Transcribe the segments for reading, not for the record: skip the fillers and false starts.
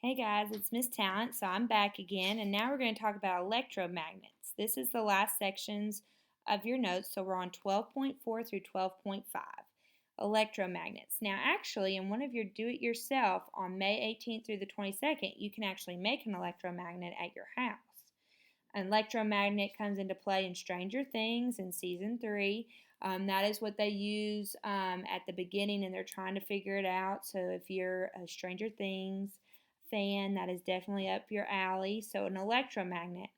Hey guys, it's Miss Talent, so I'm back again, and now we're going to talk about electromagnets. This is the last sections of your notes, so we're on 12.4 through 12.5. Electromagnets. Now, actually, in one of your do-it-yourself on May 18th through the 22nd, you can actually make an electromagnet at your house. An electromagnet comes into play in Stranger Things in season 3. That is what they use at the beginning, and they're trying to figure it out. So if you're a Stranger Things fan, that is definitely up your alley. So an electromagnet.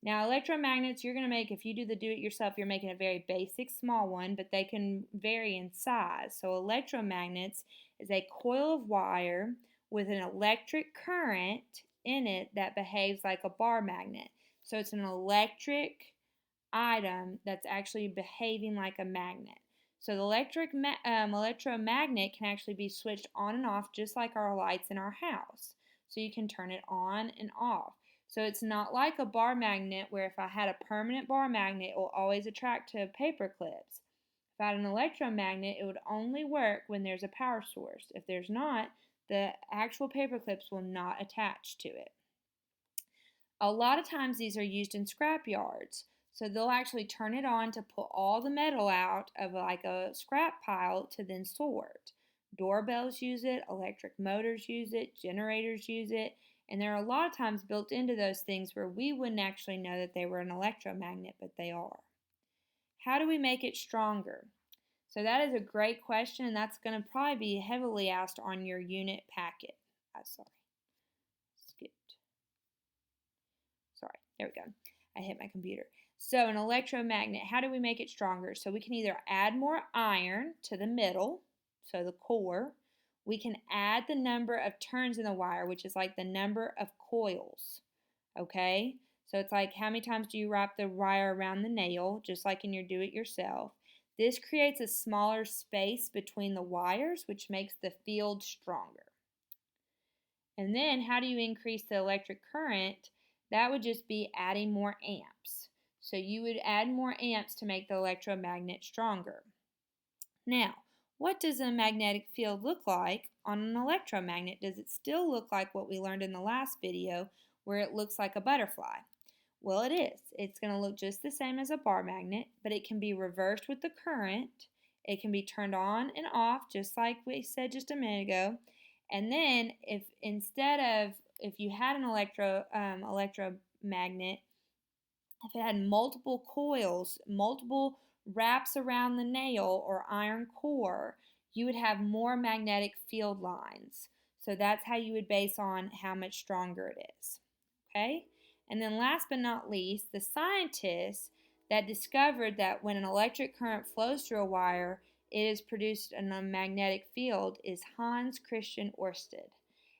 Now electromagnets you're going to make, if you do the do-it-yourself, you're making a very basic small one, but they can vary in size. So electromagnets is a coil of wire with an electric current in it that behaves like a bar magnet. So it's an electric item that's actually behaving like a magnet. So the electromagnet can actually be switched on and off just like our lights in our house. So you can turn it on and off. So it's not like a bar magnet where if I had a permanent bar magnet, it will always attract to paper clips. If I had an electromagnet, it would only work when there's a power source. If there's not, the actual paper clips will not attach to it. A lot of times these are used in scrap yards. So they'll actually turn it on to pull all the metal out of like a scrap pile to then sort. Doorbells use it, electric motors use it, generators use it, and there are a lot of times built into those things where we wouldn't actually know that they were an electromagnet, but they are. How do we make it stronger? So that is a great question, and that's going to probably be heavily asked on your unit packet. Sorry, there we go. I hit my computer. So an electromagnet, how do we make it stronger? So we can either add more iron to the middle, so the core. We can add the number of turns in the wire, which is like the number of coils. Okay? So it's like how many times do you wrap the wire around the nail, just like in your do-it-yourself. This creates a smaller space between the wires, which makes the field stronger. And then how do you increase the electric current? That would just be adding more amps. So you would add more amps to make the electromagnet stronger. Now, what does a magnetic field look like on an electromagnet? Does it still look like what we learned in the last video where it looks like a butterfly? Well, it is. It's going to look just the same as a bar magnet, but it can be reversed with the current. It can be turned on and off, just like we said just a minute ago. And then if you had an electromagnet, if it had multiple coils, multiple wraps around the nail or iron core, you would have more magnetic field lines. So that's how you would base on how much stronger it is. Okay? And then last but not least, the scientists that discovered that when an electric current flows through a wire, it is produced in a magnetic field is Hans Christian Ørsted.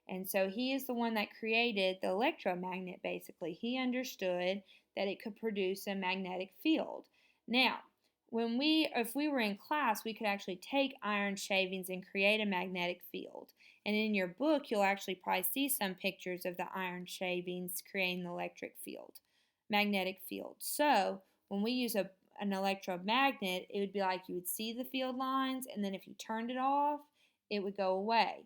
And so he is the one that created the electromagnet basically. He understood that it could produce a magnetic field. Now, if we were in class, we could actually take iron shavings and create a magnetic field. And in your book, you'll actually probably see some pictures of the iron shavings creating the magnetic field. So when we use an electromagnet, it would be like you would see the field lines, and then if you turned it off, it would go away.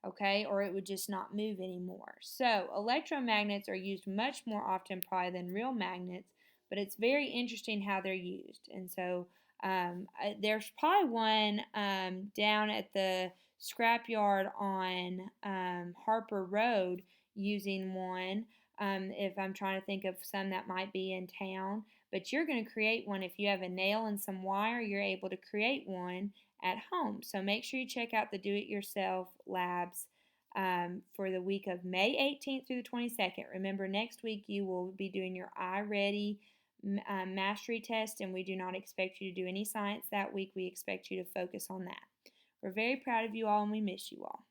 Okay, or it would just not move anymore. So electromagnets are used much more often probably than real magnets, but it's very interesting how they're used. And so there's probably one down at the scrapyard on Harper Road using one. If I'm trying to think of some that might be in town, but you're going to create one. If you have a nail and some wire, you're able to create one at home. So make sure you check out the do-it-yourself labs for the week of May 18th through the 22nd. Remember, next week you will be doing your iReady mastery test, and we do not expect you to do any science that week. We expect you to focus on that. We're very proud of you all, and we miss you all.